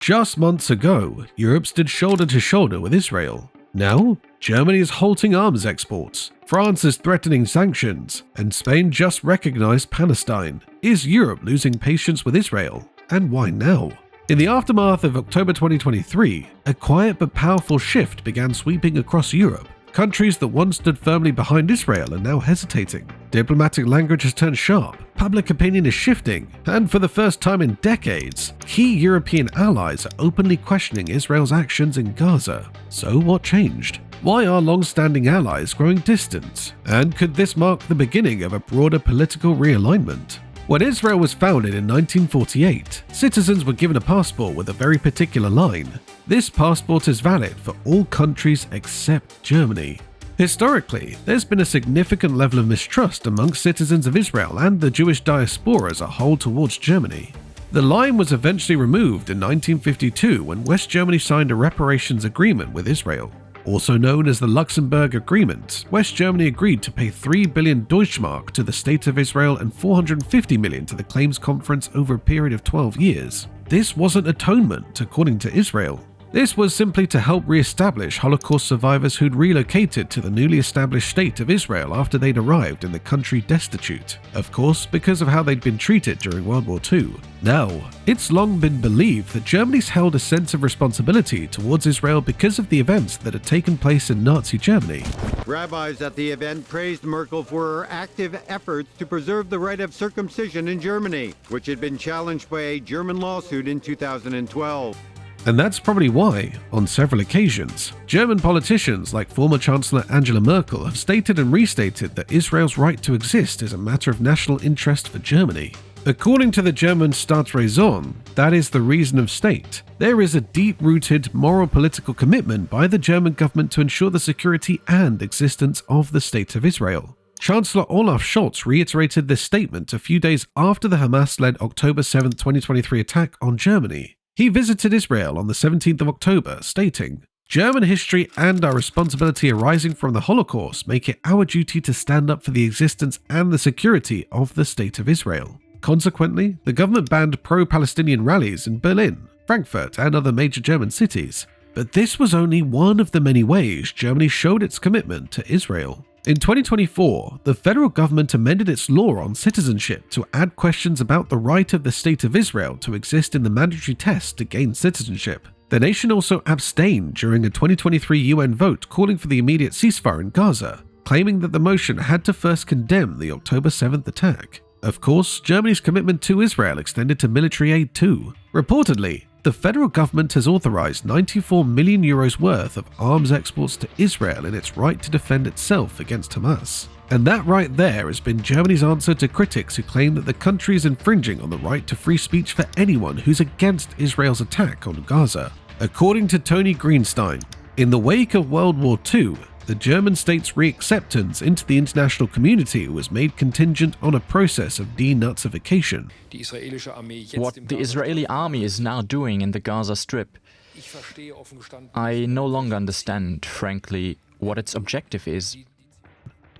Just months ago, Europe stood shoulder to shoulder with Israel. Now, Germany is halting arms exports, France is threatening sanctions, and Spain just recognized Palestine. Is Europe losing patience with Israel? And why now? In the aftermath of October 2023, a quiet but powerful shift began sweeping across Europe. Countries that once stood firmly behind Israel are now hesitating. Diplomatic language has turned sharp, public opinion is shifting, and for the first time in decades, key European allies are openly questioning Israel's actions in Gaza. So what changed? Why are long-standing allies growing distant? And could this mark the beginning of a broader political realignment? When Israel was founded in 1948, citizens were given a passport with a very particular line. This passport is valid for all countries except Germany. Historically, there's been a significant level of mistrust amongst citizens of Israel and the Jewish diaspora as a whole towards Germany. The line was eventually removed in 1952 when West Germany signed a reparations agreement with Israel. Also known as the Luxembourg Agreement, West Germany agreed to pay 3 billion Deutschmark to the State of Israel and 450 million to the Claims Conference over a period of 12 years. This wasn't atonement, according to Israel. This was simply to help re-establish Holocaust survivors who'd relocated to the newly established state of Israel after they'd arrived in the country destitute, of course because of how they'd been treated during World War II. Now, it's long been believed that Germany's held a sense of responsibility towards Israel because of the events that had taken place in Nazi Germany. Rabbis at the event praised Merkel for her active efforts to preserve the right of circumcision in Germany, which had been challenged by a German lawsuit in 2012. And that's probably why, on several occasions, German politicians like former Chancellor Angela Merkel have stated and restated that Israel's right to exist is a matter of national interest for Germany. According to the German Staatsräson, that is the reason of state, there is a deep-rooted moral political commitment by the German government to ensure the security and existence of the State of Israel. Chancellor Olaf Scholz reiterated this statement a few days after the Hamas-led October 7, 2023 attack on Germany. He visited Israel on the 17th of October, stating, "German history and our responsibility arising from the Holocaust make it our duty to stand up for the existence and the security of the State of Israel." Consequently, the government banned pro-Palestinian rallies in Berlin, Frankfurt, and other major German cities. But this was only one of the many ways Germany showed its commitment to Israel. In 2024, the federal government amended its law on citizenship to add questions about the right of the State of Israel to exist in the mandatory test to gain citizenship. The nation also abstained during a 2023 UN vote calling for the immediate ceasefire in Gaza, claiming that the motion had to first condemn the October 7th attack. Of course, Germany's commitment to Israel extended to military aid too. Reportedly, the federal government has authorized 94 million euros worth of arms exports to Israel in its right to defend itself against Hamas. And that right there has been Germany's answer to critics who claim that the country is infringing on the right to free speech for anyone who's against Israel's attack on Gaza. According to Tony Greenstein, in the wake of World War II, the German state's reacceptance into the international community was made contingent on a process of denazification. What the Israeli army is now doing in the Gaza Strip, I no longer understand, frankly, what its objective is.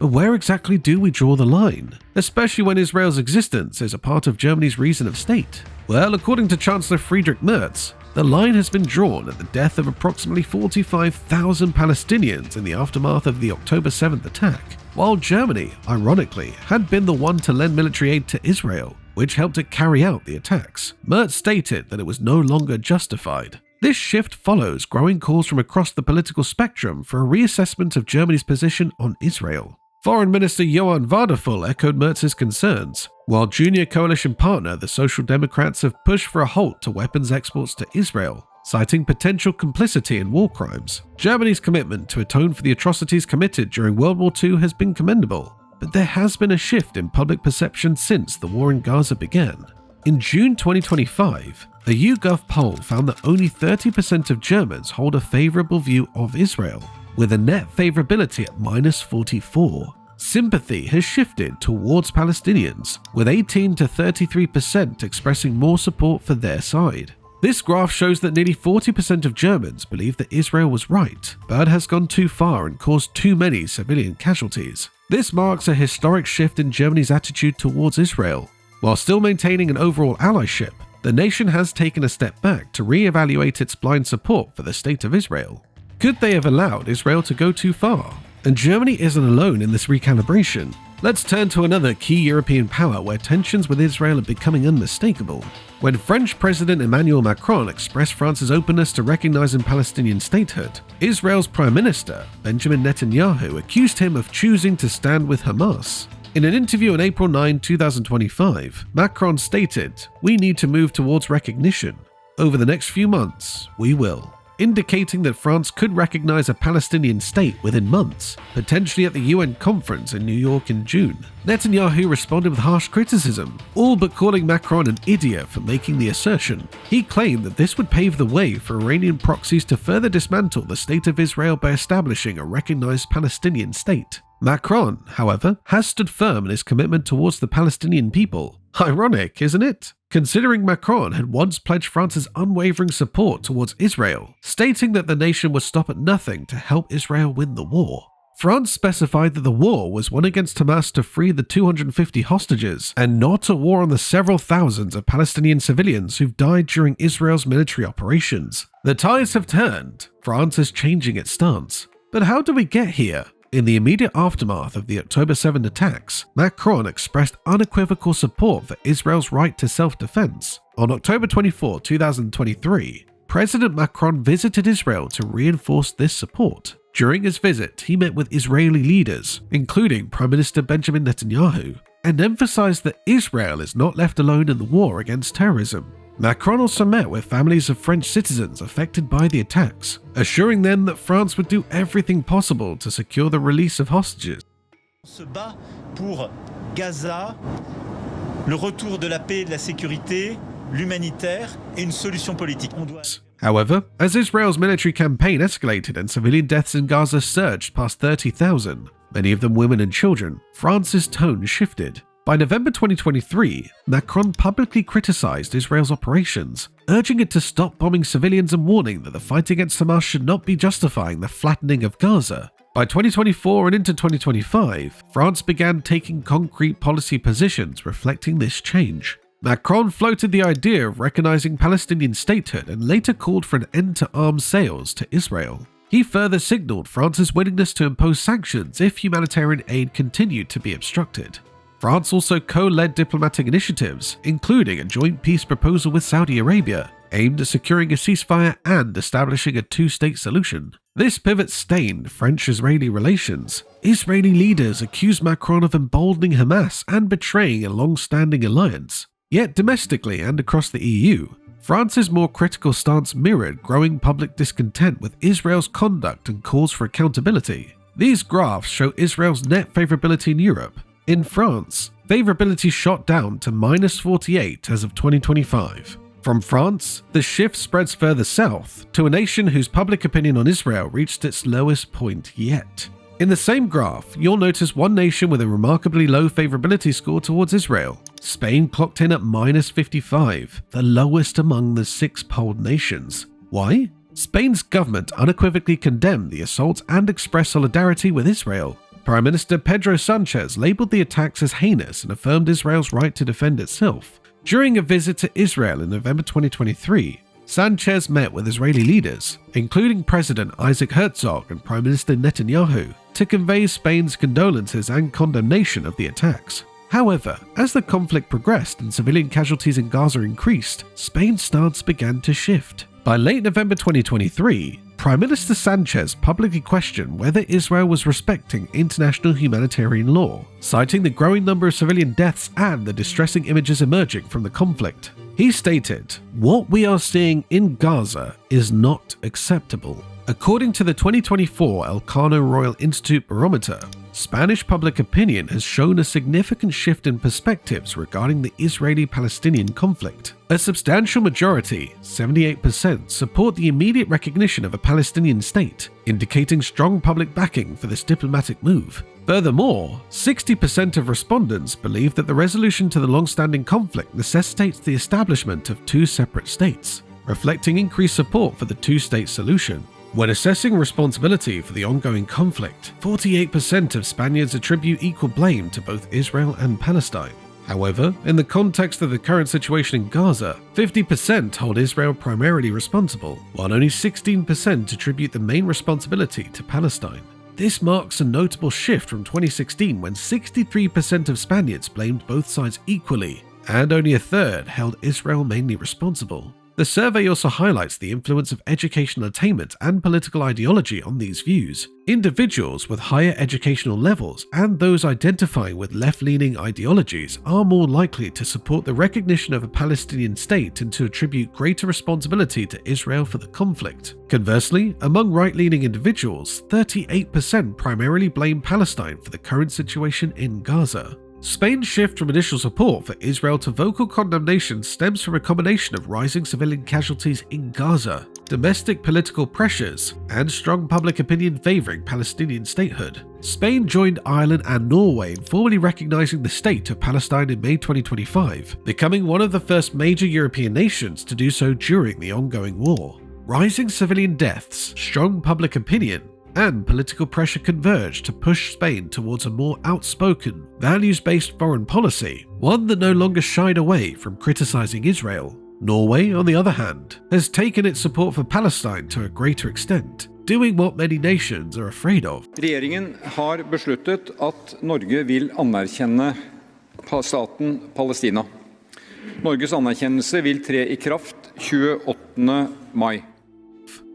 But where exactly do we draw the line? Especially when Israel's existence is a part of Germany's reason of state? Well, according to Chancellor Friedrich Merz, the line has been drawn at the death of approximately 45,000 Palestinians in the aftermath of the October 7th attack, while Germany, ironically, had been the one to lend military aid to Israel, which helped it carry out the attacks. Merz stated that it was no longer justified. This shift follows growing calls from across the political spectrum for a reassessment of Germany's position on Israel. Foreign Minister Johann Wadephul echoed Merz's concerns, while junior coalition partner the Social Democrats have pushed for a halt to weapons exports to Israel, citing potential complicity in war crimes. Germany's commitment to atone for the atrocities committed during World War II has been commendable, but there has been a shift in public perception since the war in Gaza began. In June 2025, a YouGov poll found that only 30% of Germans hold a favorable view of Israel, with a net favorability at -44. Sympathy has shifted towards Palestinians, with 18 to 33% expressing more support for their side. This graph shows that nearly 40% of Germans believe that Israel was right, but has gone too far and caused too many civilian casualties. This marks a historic shift in Germany's attitude towards Israel. While still maintaining an overall allyship, the nation has taken a step back to re-evaluate its blind support for the State of Israel. Could they have allowed Israel to go too far? And Germany isn't alone in this recalibration. Let's turn to another key European power where tensions with Israel are becoming unmistakable. When French President Emmanuel Macron expressed France's openness to recognizing Palestinian statehood, Israel's Prime Minister, Benjamin Netanyahu, accused him of choosing to stand with Hamas. In an interview on April 9, 2025, Macron stated, "We need to move towards recognition. Over the next few months, we will," indicating that France could recognize a Palestinian state within months, potentially at the UN conference in New York in June. Netanyahu responded with harsh criticism, all but calling Macron an idiot for making the assertion. He claimed that this would pave the way for Iranian proxies to further dismantle the State of Israel by establishing a recognized Palestinian state. Macron, however, has stood firm in his commitment towards the Palestinian people. Ironic, isn't it? Considering Macron had once pledged France's unwavering support towards Israel, stating that the nation would stop at nothing to help Israel win the war. France specified that the war was one against Hamas to free the 250 hostages, and not a war on the several thousands of Palestinian civilians who've died during Israel's military operations. The tides have turned. France is changing its stance. But how do we get here? In the immediate aftermath of the October 7 attacks, Macron expressed unequivocal support for Israel's right to self-defense. On October 24, 2023, President Macron visited Israel to reinforce this support. During his visit, he met with Israeli leaders, including Prime Minister Benjamin Netanyahu, and emphasized that Israel is not left alone in the war against terrorism. Macron also met with families of French citizens affected by the attacks, assuring them that France would do everything possible to secure the release of hostages. On se bat pour Gaza, le retour de la paix et de la sécurité, l'humanitaire et une solution politique. However, as Israel's military campaign escalated and civilian deaths in Gaza surged past 30,000, many of them women and children, France's tone shifted. By November 2023, Macron publicly criticized Israel's operations, urging it to stop bombing civilians and warning that the fight against Hamas should not be justifying the flattening of Gaza. By 2024 and into 2025, France began taking concrete policy positions reflecting this change. Macron floated the idea of recognizing Palestinian statehood and later called for an end to arms sales to Israel. He further signaled France's willingness to impose sanctions if humanitarian aid continued to be obstructed. France also co-led diplomatic initiatives, including a joint peace proposal with Saudi Arabia, aimed at securing a ceasefire and establishing a two-state solution. This pivot stained French-Israeli relations. Israeli leaders accused Macron of emboldening Hamas and betraying a long-standing alliance. Yet domestically and across the EU, France's more critical stance mirrored growing public discontent with Israel's conduct and calls for accountability. These graphs show Israel's net favorability in Europe. In France, favorability shot down to -48 as of 2025. From France, the shift spreads further south to a nation whose public opinion on Israel reached its lowest point yet. In the same graph, you'll notice one nation with a remarkably low favorability score towards Israel. Spain clocked in at -55, the lowest among the 6 polled nations. Why? Spain's government unequivocally condemned the assault and expressed solidarity with Israel. Prime Minister Pedro Sanchez labeled the attacks as heinous and affirmed Israel's right to defend itself. During a visit to Israel in November 2023, Sanchez met with Israeli leaders, including President Isaac Herzog and Prime Minister Netanyahu, to convey Spain's condolences and condemnation of the attacks. However, as the conflict progressed and civilian casualties in Gaza increased, Spain's stance began to shift. By late November 2023, Prime Minister Sanchez publicly questioned whether Israel was respecting international humanitarian law, citing the growing number of civilian deaths and the distressing images emerging from the conflict. He stated, "What we are seeing in Gaza is not acceptable." According to the 2024 Elcano Royal Institute Barometer, Spanish public opinion has shown a significant shift in perspectives regarding the Israeli-Palestinian conflict. A substantial majority, 78%, support the immediate recognition of a Palestinian state, indicating strong public backing for this diplomatic move. Furthermore, 60% of respondents believe that the resolution to the long-standing conflict necessitates the establishment of 2 separate states, reflecting increased support for the two-state solution. When assessing responsibility for the ongoing conflict, 48% of Spaniards attribute equal blame to both Israel and Palestine. However, in the context of the current situation in Gaza, 50% hold Israel primarily responsible, while only 16% attribute the main responsibility to Palestine. This marks a notable shift from 2016 when 63% of Spaniards blamed both sides equally, and only a third held Israel mainly responsible. The survey also highlights the influence of educational attainment and political ideology on these views. Individuals with higher educational levels and those identifying with left-leaning ideologies are more likely to support the recognition of a Palestinian state and to attribute greater responsibility to Israel for the conflict. Conversely, among right-leaning individuals, 38% primarily blame Palestine for the current situation in Gaza. Spain's shift from initial support for Israel to vocal condemnation stems from a combination of rising civilian casualties in Gaza, domestic political pressures, and strong public opinion favoring Palestinian statehood. Spain joined Ireland and Norway in formally recognizing the state of Palestine in May 2025, becoming one of the first major European nations to do so during the ongoing war. Rising civilian deaths, strong public opinion, and political pressure converged to push Spain towards a more outspoken, values-based foreign policy, one that no longer shied away from criticizing Israel. Norway, on the other hand, has taken its support for Palestine to a greater extent, doing what many nations are afraid of. Regjeringen har besluttet at Norge vil anerkjenne staten Palestina. Norges anerkjennelse vil tre i kraft 28. mai.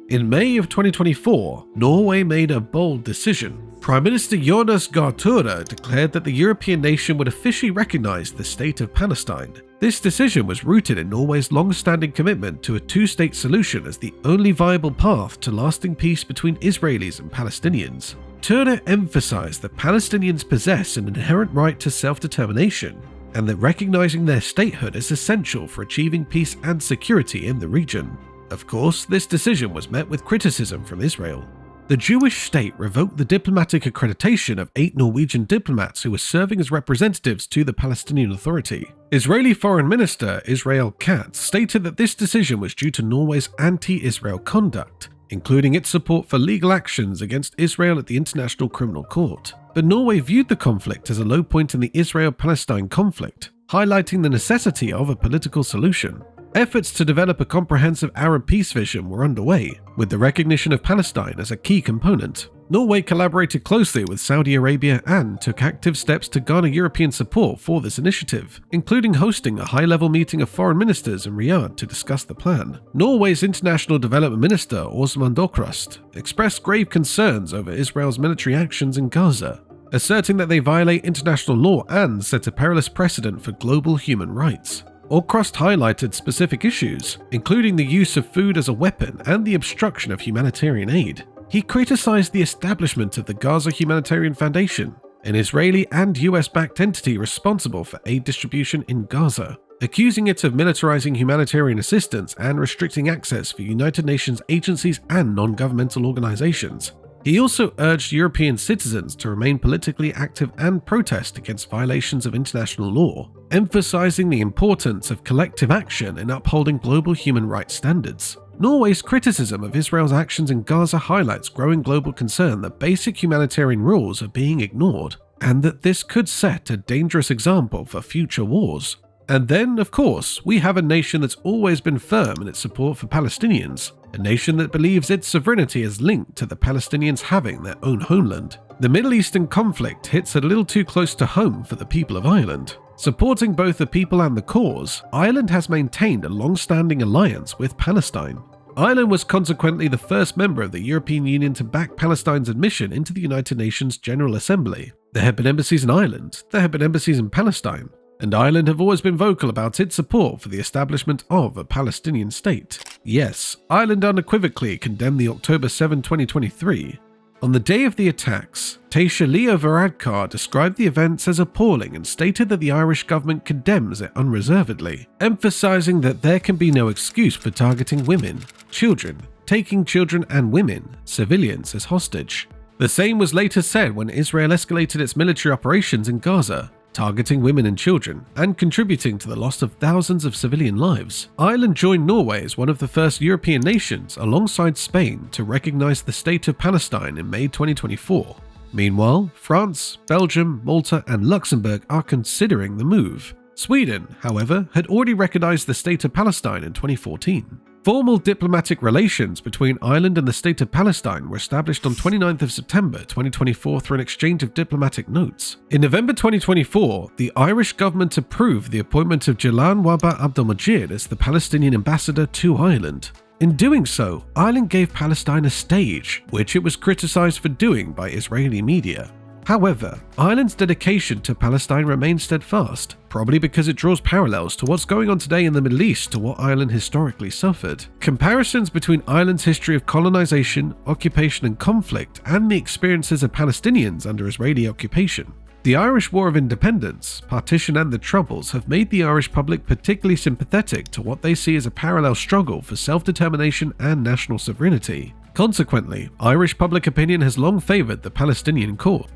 In May of 2024, Norway made a bold decision. Prime Minister Jonas Gahr Støre declared that the European nation would officially recognize the state of Palestine. This decision was rooted in Norway's long-standing commitment to a two-state solution as the only viable path to lasting peace between Israelis and Palestinians. Støre emphasized that Palestinians possess an inherent right to self-determination, and that recognizing their statehood is essential for achieving peace and security in the region. Of course, this decision was met with criticism from Israel. The Jewish state revoked the diplomatic accreditation of 8 Norwegian diplomats who were serving as representatives to the Palestinian Authority. Israeli Foreign Minister Israel Katz stated that this decision was due to Norway's anti-Israel conduct, including its support for legal actions against Israel at the International Criminal Court. But Norway viewed the conflict as a low point in the Israel-Palestine conflict, highlighting the necessity of a political solution. Efforts to develop a comprehensive Arab peace vision were underway, with the recognition of Palestine as a key component. Norway collaborated closely with Saudi Arabia and took active steps to garner European support for this initiative, including hosting a high-level meeting of foreign ministers in Riyadh to discuss the plan. Norway's International Development Minister Åsmund Aukrust expressed grave concerns over Israel's military actions in Gaza, asserting that they violate international law and set a perilous precedent for global human rights. Aukrust highlighted specific issues, including the use of food as a weapon and the obstruction of humanitarian aid. He criticized the establishment of the Gaza Humanitarian Foundation, an Israeli and US-backed entity responsible for aid distribution in Gaza, accusing it of militarizing humanitarian assistance and restricting access for United Nations agencies and non-governmental organizations. He also urged European citizens to remain politically active and protest against violations of international law, emphasizing the importance of collective action in upholding global human rights standards. Norway's criticism of Israel's actions in Gaza highlights growing global concern that basic humanitarian rules are being ignored, and that this could set a dangerous example for future wars. And then, of course, we have a nation that's always been firm in its support for Palestinians, a nation that believes its sovereignty is linked to the Palestinians having their own homeland. The Middle Eastern conflict hits a little too close to home for the people of Ireland. Supporting both the people and the cause, Ireland has maintained a long-standing alliance with Palestine. Ireland was consequently the first member of the European Union to back Palestine's admission into the United Nations General Assembly. There have been embassies in Ireland, there have been embassies in Palestine, and Ireland have always been vocal about its support for the establishment of a Palestinian state. Yes, Ireland unequivocally condemned the October 7, 2023. On the day of the attacks, Taoiseach Leo Varadkar described the events as appalling and stated that the Irish government condemns it unreservedly, emphasizing that there can be no excuse for targeting women, children, taking children and women, civilians, as hostage. The same was later said when Israel escalated its military operations in Gaza, targeting women and children, and contributing to the loss of thousands of civilian lives. Ireland joined Norway as one of the first European nations, alongside Spain, to recognize the state of Palestine in May 2024. Meanwhile, France, Belgium, Malta, and Luxembourg are considering the move. Sweden, however, had already recognized the State of Palestine in 2014. Formal diplomatic relations between Ireland and the State of Palestine were established on 29th of September 2024 through an exchange of diplomatic notes. In November 2024, the Irish government approved the appointment of Jalan Waba Abdelmajid as the Palestinian ambassador to Ireland. In doing so, Ireland gave Palestine a stage, which it was criticized for doing by Israeli media. However, Ireland's dedication to Palestine remains steadfast, probably because it draws parallels to what's going on today in the Middle East to what Ireland historically suffered. Comparisons between Ireland's history of colonization, occupation and conflict and the experiences of Palestinians under Israeli occupation. The Irish War of Independence, partition and the Troubles have made the Irish public particularly sympathetic to what they see as a parallel struggle for self-determination and national sovereignty. Consequently, Irish public opinion has long favoured the Palestinian cause.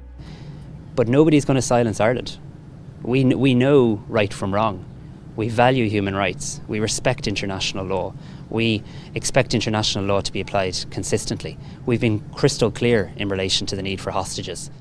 But nobody's going to silence Ireland. We know right from wrong. We value human rights. We respect international law. We expect international law to be applied consistently. We've been crystal clear in relation to the need for hostages.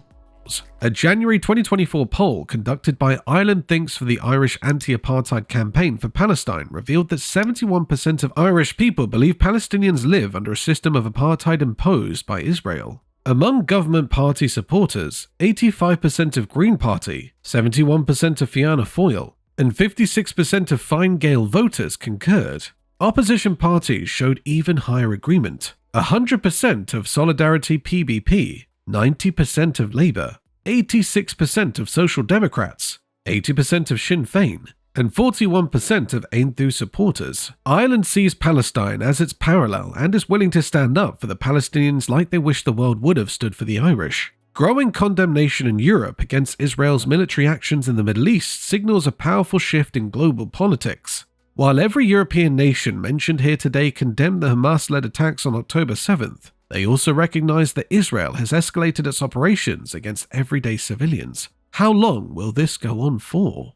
A January 2024 poll conducted by Ireland Thinks for the Irish Anti-Apartheid Campaign for Palestine revealed that 71% of Irish people believe Palestinians live under a system of apartheid imposed by Israel. Among government party supporters, 85% of Green Party, 71% of Fianna Fáil, and 56% of Fine Gael voters concurred. Opposition parties showed even higher agreement. 100% of Solidarity PBP, 90% of Labour, 86% of Social Democrats, 80% of Sinn Féin, and 41% of Aonthu supporters. Ireland sees Palestine as its parallel and is willing to stand up for the Palestinians like they wish the world would have stood for the Irish. Growing condemnation in Europe against Israel's military actions in the Middle East signals a powerful shift in global politics. While every European nation mentioned here today condemned the Hamas-led attacks on October 7th, they also recognize that Israel has escalated its operations against everyday civilians. How long will this go on for?